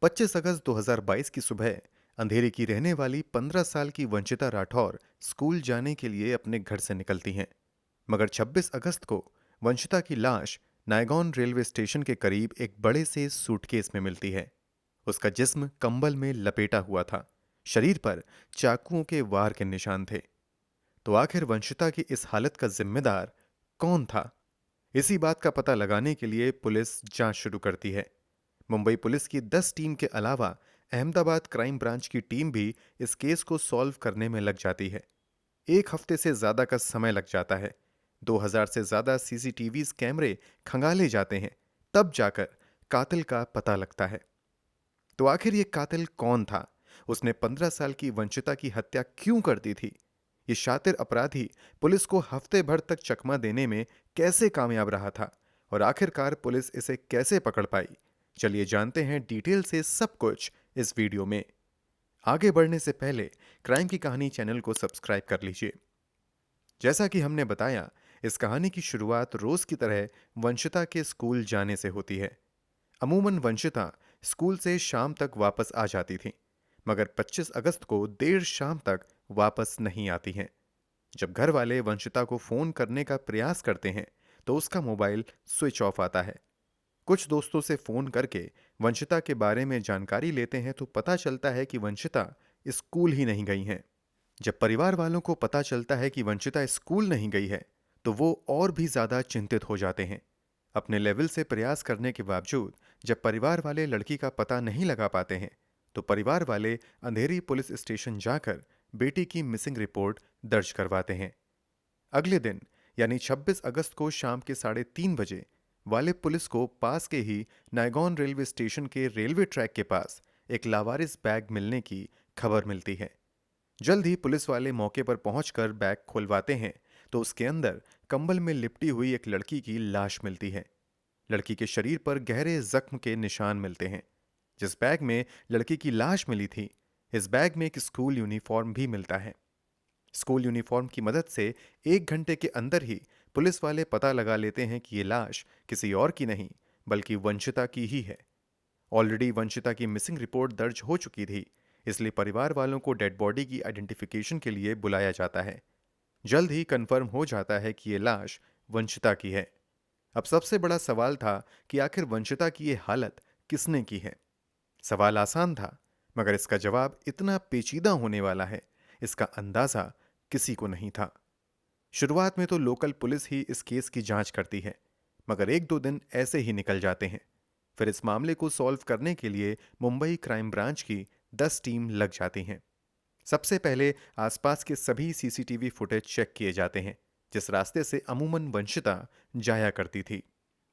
25 अगस्त 2022 की सुबह अंधेरे की रहने वाली 15 साल की वंचिता राठौर स्कूल जाने के लिए अपने घर से निकलती हैं। मगर 26 अगस्त को वंशिता की लाश नायगॉन रेलवे स्टेशन के करीब एक बड़े से सूटकेस में मिलती है। उसका जिस्म कंबल में लपेटा हुआ था। शरीर पर चाकुओं के वार के निशान थे। तो आखिर वंशिता की इस हालत का जिम्मेदार कौन था? इसी बात का पता लगाने के लिए पुलिस जांच शुरू करती है। मुंबई पुलिस की 10 टीम के अलावा अहमदाबाद क्राइम ब्रांच की टीम भी इस केस को सॉल्व करने में लग जाती है। एक हफ्ते से ज्यादा का समय लग जाता है। 2000 से ज्यादा सीसीटीवी कैमरे खंगाले जाते हैं। तब जाकर कातिल का पता लगता है। तो आखिर ये कातिल कौन था? उसने 15 साल की वंचिता की हत्या क्यों कर दी थी? ये शातिर अपराधी पुलिस को हफ्ते भर तक चकमा देने में कैसे कामयाब रहा था? और आखिरकार पुलिस इसे कैसे पकड़ पाई? चलिए जानते हैं डिटेल से सब कुछ इस वीडियो में। आगे बढ़ने से पहले क्राइम की कहानी चैनल को सब्सक्राइब कर लीजिए। जैसा कि हमने बताया, इस कहानी की शुरुआत रोज की तरह वंशिता के स्कूल जाने से होती है। अमूमन वंशिता स्कूल से शाम तक वापस आ जाती थी, मगर 25 अगस्त को देर शाम तक वापस नहीं आती हैं। जब घर वाले वंशिता को फोन करने का प्रयास करते हैं, तो उसका मोबाइल स्विच ऑफ आता है। कुछ दोस्तों से फोन करके वंशिता के बारे में जानकारी लेते हैं तो पता चलता है कि वंशिता स्कूल ही नहीं गई हैं। जब परिवार वालों को पता चलता है कि वंशिता स्कूल नहीं गई है, तो वो और भी ज्यादा चिंतित हो जाते हैं। अपने लेवल से प्रयास करने के बावजूद जब परिवार वाले लड़की का पता नहीं लगा पाते हैं, तो परिवार वाले अंधेरी पुलिस स्टेशन जाकर बेटी की मिसिंग रिपोर्ट दर्ज करवाते हैं। अगले दिन यानी 26 अगस्त को शाम के 3:30 बजे वाले पुलिस को पास के ही नायगॉन रेलवे स्टेशन के रेलवे ट्रैक के पास एक लावारिस बैग मिलने की खबर मिलती है। जल्द ही पुलिस वाले मौके पर पहुंचकर बैग खुलवाते हैं, तो उसके अंदर कंबल में लिपटी हुई एक लड़की की लाश मिलती है। लड़की के शरीर पर गहरे जख्म के निशान मिलते हैं। जिस बैग में लड़की की लाश मिली थी, इस बैग में एक स्कूल यूनिफॉर्म भी मिलता है। स्कूल यूनिफॉर्म की मदद से 1 घंटे के अंदर ही पुलिस वाले पता लगा लेते हैं कि ये लाश किसी और की नहीं, बल्कि वंशिता की ही है। ऑलरेडी वंशिता की मिसिंग रिपोर्ट दर्ज हो चुकी थी, इसलिए परिवार वालों को डेड बॉडी की आइडेंटिफिकेशन के लिए बुलाया जाता है। जल्द ही कंफर्म हो जाता है कि ये लाश वंशिता की है। अब सबसे बड़ा सवाल था कि आखिर वंशिता की ये हालत किसने की है। सवाल आसान था, मगर इसका जवाब इतना पेचीदा होने वाला है, इसका अंदाजा किसी को नहीं था। शुरुआत में तो लोकल पुलिस ही इस केस की जांच करती है, मगर 1-2 दिन ऐसे ही निकल जाते हैं। फिर इस मामले को सॉल्व करने के लिए मुंबई क्राइम ब्रांच की 10 टीम लग जाती हैं। सबसे पहले आसपास के सभी सीसीटीवी फुटेज चेक किए जाते हैं, जिस रास्ते से अमूमन वंशिता जाया करती थी।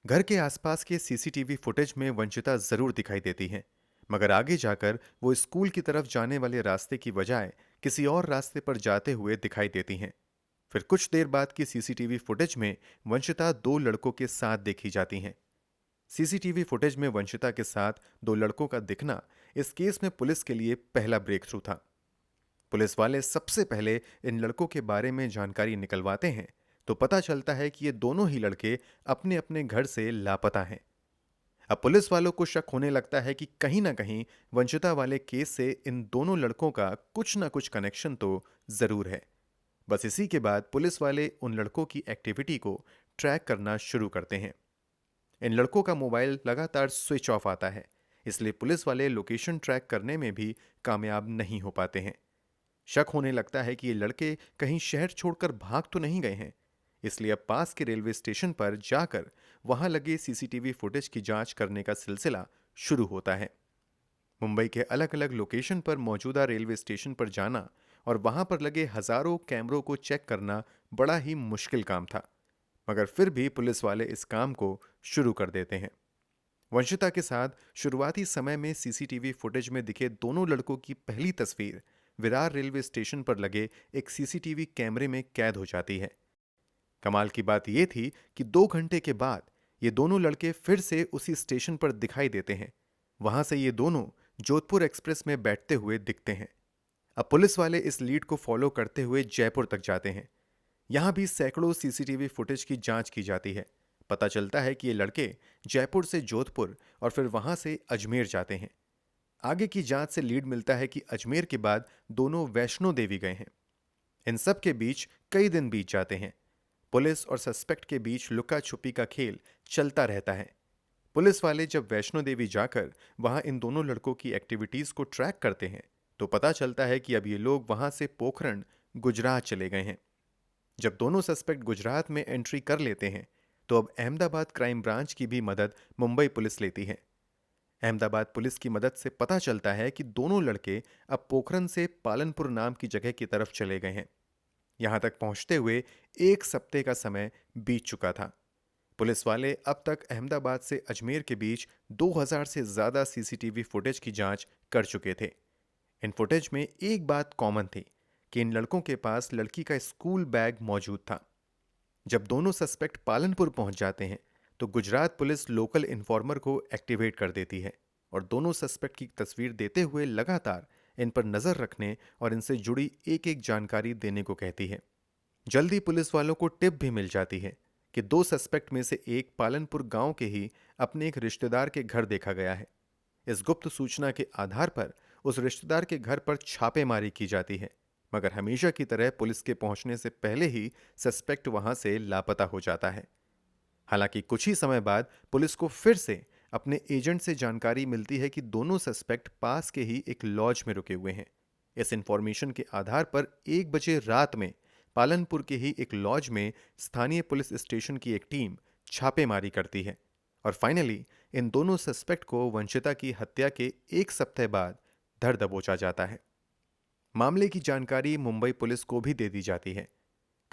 घर के आसपास के सीसीटीवी फुटेज में वंशिता जरूर दिखाई देती हैं, मगर आगे जाकर वो स्कूल की तरफ जाने वाले रास्ते की बजाय किसी और रास्ते पर जाते हुए दिखाई देती हैं। फिर कुछ देर बाद की सीसीटीवी फुटेज में वंशिता 2 लड़कों के साथ देखी जाती हैं। सीसीटीवी फुटेज में वंशिता के साथ 2 लड़कों का दिखना इस केस में पुलिस के लिए पहला ब्रेक थ्रू था। पुलिस वाले सबसे पहले इन लड़कों के बारे में जानकारी निकलवाते हैं, तो पता चलता है कि ये दोनों ही लड़के अपने अपने घर से लापता हैं। अब पुलिस वालों को शक होने लगता है कि कहीं ना कहीं वंशिता वाले केस से इन दोनों लड़कों का कुछ ना कुछ कनेक्शन तो जरूर है। बस इसी के बाद पुलिस वाले उन लड़कों की एक्टिविटी को ट्रैक करना शुरू करते हैं। इन लड़कों का मोबाइल लगातार स्विच ऑफ आता है, इसलिए पुलिस वाले लोकेशन ट्रैक करने में भी कामयाब नहीं हो पाते हैं। शक होने लगता है कि ये लड़के कहीं शहर छोड़कर भाग तो नहीं गए हैं, इसलिए अब पास के रेलवे स्टेशन पर जाकर वहां लगे सीसीटीवी फुटेज की जांच करने का सिलसिला शुरू होता है। मुंबई के अलग अलग लोकेशन पर मौजूदा रेलवे स्टेशन पर जाना और वहां पर लगे हजारों कैमरों को चेक करना बड़ा ही मुश्किल काम था, मगर फिर भी पुलिस वाले इस काम को शुरू कर देते हैं। वंशिता के साथ शुरुआती समय में सीसीटीवी फुटेज में दिखे दोनों लड़कों की पहली तस्वीर विरार रेलवे स्टेशन पर लगे एक सीसीटीवी कैमरे में कैद हो जाती है। कमाल की बात यह थी कि 2 घंटे के बाद ये दोनों लड़के फिर से उसी स्टेशन पर दिखाई देते हैं। वहां से ये दोनों जोधपुर एक्सप्रेस में बैठते हुए दिखते हैं। अब पुलिस वाले इस लीड को फॉलो करते हुए जयपुर तक जाते हैं। यहां भी सैकड़ों सीसीटीवी फुटेज की जांच की जाती है। पता चलता है कि ये लड़के जयपुर से जोधपुर और फिर वहां से अजमेर जाते हैं। आगे की जांच से लीड मिलता है कि अजमेर के बाद दोनों वैष्णो देवी गए हैं। इन सब के बीच कई दिन बीत जाते हैं। पुलिस और सस्पेक्ट के बीच लुका छुपी का खेल चलता रहता है। पुलिस वाले जब वैष्णो देवी जाकर वहां इन दोनों लड़कों की एक्टिविटीज को ट्रैक करते हैं तो पता चलता है कि अब ये लोग वहां से पोखरण गुजरात चले गए हैं। जब दोनों सस्पेक्ट गुजरात में एंट्री कर लेते हैं तो अब अहमदाबाद क्राइम ब्रांच की भी मदद मुंबई पुलिस लेती है। अहमदाबाद पुलिस की मदद से पता चलता है कि दोनों लड़के अब पोखरण से पालनपुर नाम की जगह की तरफ चले गए हैं। यहां तक पहुंचते हुए एक सप्ताह का समय बीत चुका था। पुलिस वाले अब तक अहमदाबाद से अजमेर के बीच 2000 से ज्यादा सीसीटीवी फुटेज की जांच कर चुके थे। इन फुटेज में एक बात कॉमन थी कि इन लड़कों के पास लड़की का स्कूल बैग मौजूद था। जब दोनों सस्पेक्ट पालनपुर पहुंच जाते हैं तो गुजरात पुलिस लोकल इन्फॉर्मर को एक्टिवेट कर देती है और दोनों सस्पेक्ट की तस्वीर देते हुए लगातार इन पर नजर रखने और इनसे जुड़ी एक एक जानकारी देने को कहती है। जल्दी पुलिस वालों को टिप भी मिल जाती है कि दो सस्पेक्ट में से एक पालनपुर गांव के ही अपने एक रिश्तेदार के घर देखा गया है। इस गुप्त सूचना के आधार पर उस रिश्तेदार के घर पर छापेमारी की जाती है, मगर हमेशा की तरह पुलिस के पहुंचने से पहले ही सस्पेक्ट वहां से लापता हो जाता है। हालांकि कुछ ही समय बाद पुलिस को फिर से अपने एजेंट से जानकारी मिलती है कि दोनों सस्पेक्ट पास के ही एक लॉज में रुके हुए हैं। इस इंफॉर्मेशन के आधार पर 1 बजे रात में पालनपुर के ही एक लॉज में स्थानीय पुलिस स्टेशन की एक टीम छापेमारी करती है और फाइनली इन दोनों सस्पेक्ट को वंशिता की हत्या के एक सप्ताह बाद धर दबोचा जाता है। मामले की जानकारी मुंबई पुलिस को भी दे दी जाती है।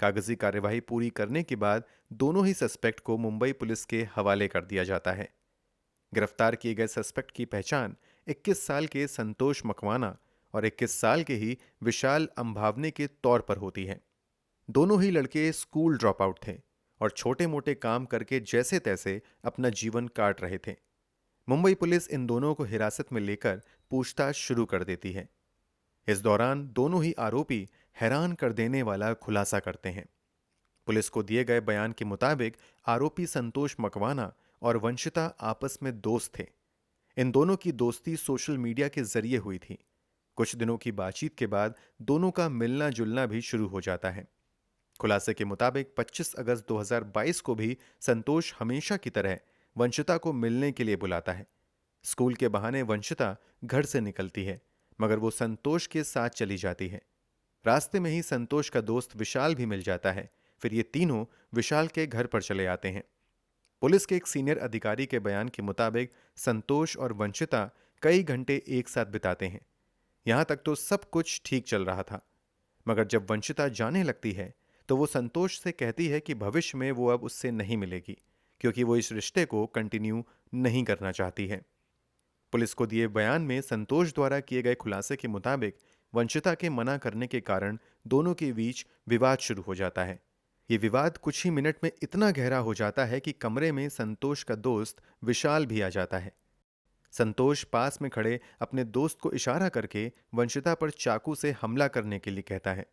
कागजी कार्यवाही पूरी करने के बाद दोनों ही सस्पेक्ट को मुंबई पुलिस के हवाले कर दिया जाता है। गिरफ्तार किए गए सस्पेक्ट की पहचान 21 साल के संतोष मकवाना और 21 साल के ही विशाल अंभावने के तौर पर होती है। दोनों ही लड़के स्कूल ड्रॉप आउट थे और छोटे मोटे काम करके जैसे तैसे अपना जीवन काट रहे थे। मुंबई पुलिस इन दोनों को हिरासत में लेकर पूछताछ शुरू कर देती है। इस दौरान दोनों ही आरोपी हैरान कर देने वाला खुलासा करते हैं। पुलिस को दिए गए बयान के मुताबिक आरोपी संतोष मकवाना और वंशिता आपस में दोस्त थे। इन दोनों की दोस्ती सोशल मीडिया के जरिए हुई थी। कुछ दिनों की बातचीत के बाद दोनों का मिलना जुलना भी शुरू हो जाता है। खुलासे के मुताबिक 25 अगस्त 2022 को भी संतोष हमेशा की तरह वंशिता को मिलने के लिए बुलाता है। स्कूल के बहाने वंशिता घर से निकलती है, मगर वो संतोष के साथ चली जाती है। रास्ते में ही संतोष का दोस्त विशाल भी मिल जाता है। फिर ये तीनों विशाल के घर पर चले आते हैं। पुलिस के एक सीनियर अधिकारी के बयान के मुताबिक संतोष और वंशिता कई घंटे एक साथ बिताते हैं। यहां तक तो सब कुछ ठीक चल रहा था, मगर जब वंशिता जाने लगती है तो वो संतोष से कहती है कि भविष्य में वो अब उससे नहीं मिलेगी, क्योंकि वो इस रिश्ते को कंटिन्यू नहीं करना चाहती है। पुलिस को दिए बयान में संतोष द्वारा किए गए खुलासे के मुताबिक वंशिता के मना करने के कारण दोनों के बीच विवाद शुरू हो जाता है। ये विवाद कुछ ही मिनट में इतना गहरा हो जाता है कि कमरे में संतोष का दोस्त विशाल भी आ जाता है। संतोष पास में खड़े अपने दोस्त को इशारा करके वंशिता पर चाकू से हमला करने के लिए कहता है।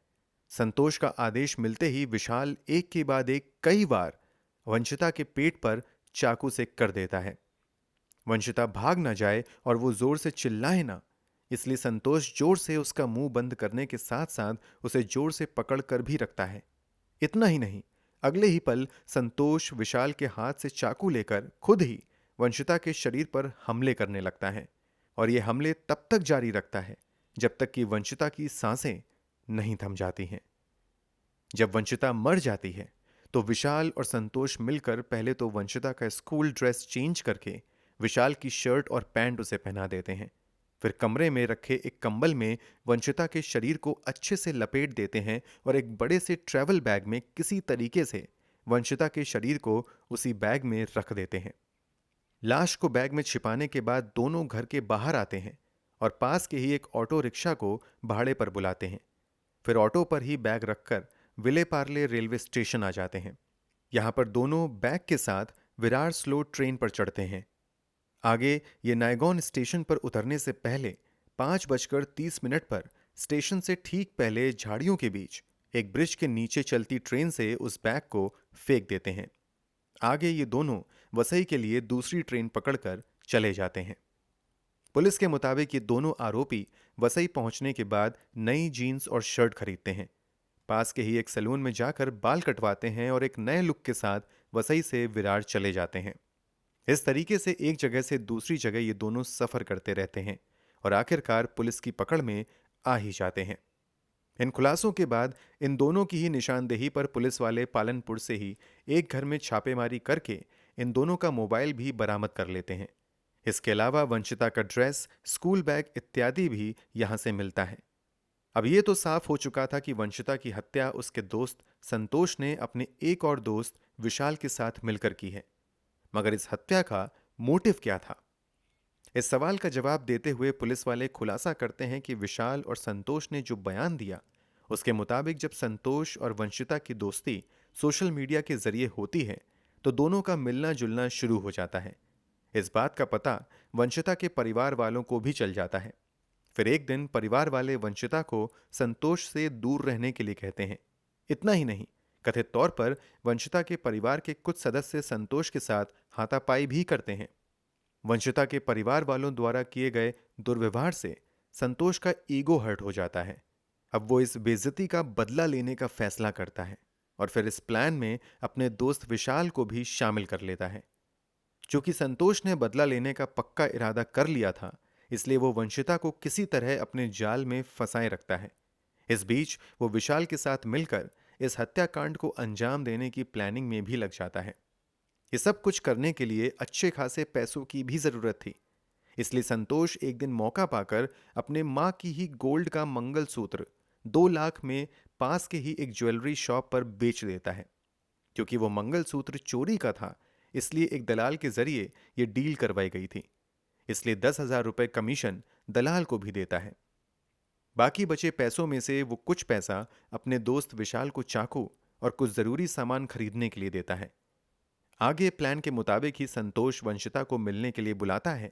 संतोष का आदेश मिलते ही विशाल एक के बाद एक कई बार वंशिता के पेट पर चाकू से कर देता है। वंशिता भाग ना जाए और वो जोर से चिल्लाए ना, इसलिए संतोष जोर से उसका मुंह बंद करने के साथ साथ उसे जोर से पकड़ कर भी रखता है। इतना ही नहीं, अगले ही पल संतोष विशाल के हाथ से चाकू लेकर खुद ही वंशिता के शरीर पर हमले करने लगता है और ये हमले तब तक जारी रखता है जब तक कि वंशिता की सांसें नहीं थम जाती हैं। जब वंशिता मर जाती है तो विशाल और संतोष मिलकर पहले तो वंशिता का स्कूल ड्रेस चेंज करके विशाल की शर्ट और पैंट उसे पहना देते हैं। फिर कमरे में रखे एक कंबल में वंशिता के शरीर को अच्छे से लपेट देते हैं और एक बड़े से ट्रैवल बैग में किसी तरीके से वंशिता के शरीर को उसी बैग में रख देते हैं। लाश को बैग में छिपाने के बाद दोनों घर के बाहर आते हैं और पास के ही एक ऑटो रिक्शा को भाड़े पर बुलाते हैं। फिर ऑटो पर ही बैग रखकर विले पार्ले रेलवे स्टेशन आ जाते हैं। यहां पर दोनों बैग के साथ विरार स्लो ट्रेन पर चढ़ते हैं। आगे ये नायगॉन स्टेशन पर उतरने से पहले 5:30 पर स्टेशन से ठीक पहले झाड़ियों के बीच एक ब्रिज के नीचे चलती ट्रेन से उस बैग को फेंक देते हैं। आगे ये दोनों वसई के लिए दूसरी ट्रेन पकड़कर चले जाते हैं। पुलिस के मुताबिक ये दोनों आरोपी वसई पहुंचने के बाद नई जीन्स और शर्ट खरीदते हैं, पास के ही एक सैलून में जाकर बाल कटवाते हैं और एक नए लुक के साथ वसई से विरार चले जाते हैं। इस तरीके से एक जगह से दूसरी जगह ये दोनों सफर करते रहते हैं और आखिरकार पुलिस की पकड़ में आ ही जाते हैं। इन खुलासों के बाद इन दोनों की ही निशानदेही पर पुलिस वाले पालनपुर से ही एक घर में छापेमारी करके इन दोनों का मोबाइल भी बरामद कर लेते हैं। इसके अलावा वंशिता का ड्रेस, स्कूल बैग इत्यादि भी यहां से मिलता है। अब ये तो साफ हो चुका था कि वंशिता की हत्या उसके दोस्त संतोष ने अपने एक और दोस्त विशाल के साथ मिलकर की है। मगर इस हत्या का मोटिव क्या था? इस सवाल का जवाब देते हुए पुलिस वाले खुलासा करते हैं कि विशाल और संतोष ने जो बयान दिया, उसके मुताबिक जब संतोष और वंशिता की दोस्ती सोशल मीडिया के जरिए होती है तो दोनों का मिलना जुलना शुरू हो जाता है। इस बात का पता वंशिता के परिवार वालों को भी चल जाता है। फिर एक दिन परिवार वाले वंशिता को संतोष से दूर रहने के लिए कहते हैं। इतना ही नहीं, कथित तौर पर वंशिता के परिवार के कुछ सदस्य संतोष के साथ हाथापाई भी करते हैं। वंशिता के परिवार वालों द्वारा किए गए दुर्व्यवहार से संतोष का ईगो हर्ट हो जाता है। अब वो इस बेइज्जती का बदला लेने का फैसला करता है और फिर इस प्लान में अपने दोस्त विशाल को भी शामिल कर लेता है। चूंकि संतोष ने बदला लेने का पक्का इरादा कर लिया था, इसलिए वो वंशिता को किसी तरह अपने जाल में फंसाए रखता है। इस बीच वो विशाल के साथ मिलकर इस हत्याकांड को अंजाम देने की प्लानिंग में भी लग जाता है। ये सब कुछ करने के लिए अच्छे खासे पैसों की भी जरूरत थी, इसलिए संतोष एक दिन मौका पाकर अपने मां की ही गोल्ड का मंगलसूत्र 2 लाख में पास के ही एक ज्वेलरी शॉप पर बेच देता है। क्योंकि वो मंगलसूत्र चोरी का था, इसलिए एक दलाल के जरिए ये डील करवाई गई थी, इसलिए 10,000 रुपए कमीशन दलाल को भी देता है। बाकी बचे पैसों में से वो कुछ पैसा अपने दोस्त विशाल को चाकू और कुछ जरूरी सामान खरीदने के लिए देता है। आगे प्लान के मुताबिक ही संतोष वंशिता को मिलने के लिए बुलाता है,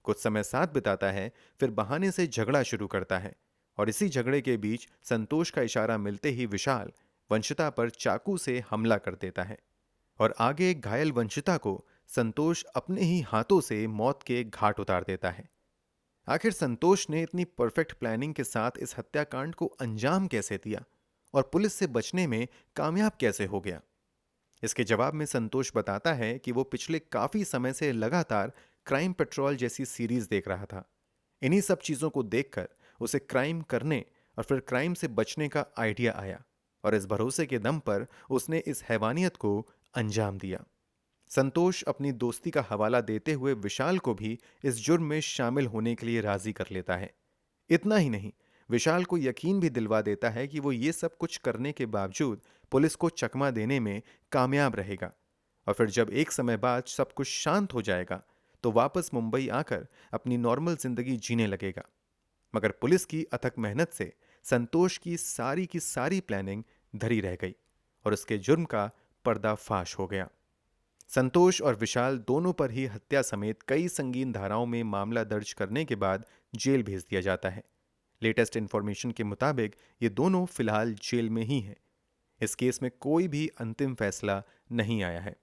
कुछ समय साथ बिताता है, फिर बहाने से झगड़ा शुरू करता है और इसी झगड़े के बीच संतोष का इशारा मिलते ही विशाल वंशिता पर चाकू से हमला कर देता है और आगे घायल वंशिता को संतोष अपने ही हाथों से मौत के घाट उतार देता है। आखिर संतोष ने इतनी परफेक्ट प्लानिंग के साथ इस हत्याकांड को अंजाम कैसे दिया और पुलिस से बचने में कामयाब कैसे हो गया? इसके जवाब में संतोष बताता है कि वो पिछले काफी समय से लगातार क्राइम पेट्रोल जैसी सीरीज देख रहा था। इन्हीं सब चीजों को देखकर उसे क्राइम करने और फिर क्राइम से बचने का आइडिया आया और इस भरोसे के दम पर उसने इस हैवानियत को अंजाम दिया। संतोष अपनी दोस्ती का हवाला देते हुए विशाल को भी इस जुर्म में शामिल होने के लिए राजी कर लेता है। इतना ही नहीं, विशाल को यकीन भी दिलवा देता है कि वो ये सब कुछ करने के बावजूद पुलिस को चकमा देने में कामयाब रहेगा और फिर जब एक समय बाद सब कुछ शांत हो जाएगा तो वापस मुंबई आकर अपनी नॉर्मल जिंदगी जीने लगेगा। मगर पुलिस की अथक मेहनत से संतोष की सारी प्लानिंग धरी रह गई और उसके जुर्म का पर्दाफाश हो गया। संतोष और विशाल दोनों पर ही हत्या समेत कई संगीन धाराओं में मामला दर्ज करने के बाद जेल भेज दिया जाता है। लेटेस्ट इंफॉर्मेशन के मुताबिक ये दोनों फिलहाल जेल में ही हैं। इस केस में कोई भी अंतिम फैसला नहीं आया है।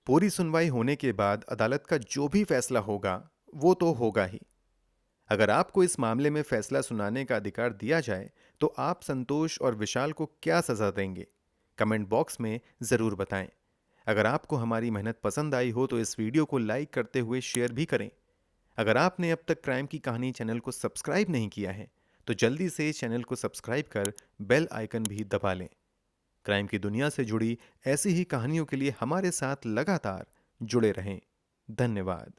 पूरी सुनवाई होने के बाद अदालत का जो भी फैसला होगा वो तो होगा ही। अगर आपको इस मामले में फैसला सुनाने का अधिकार दिया जाए तो आप संतोष और विशाल को क्या सजा देंगे? कमेंट बॉक्स में जरूर बताएं। अगर आपको हमारी मेहनत पसंद आई हो तो इस वीडियो को लाइक करते हुए शेयर भी करें। अगर आपने अब तक क्राइम की कहानी चैनल को सब्सक्राइब नहीं किया है तो जल्दी से चैनल को सब्सक्राइब कर बेल आइकन भी दबा लें। क्राइम की दुनिया से जुड़ी ऐसी ही कहानियों के लिए हमारे साथ लगातार जुड़े रहें। धन्यवाद।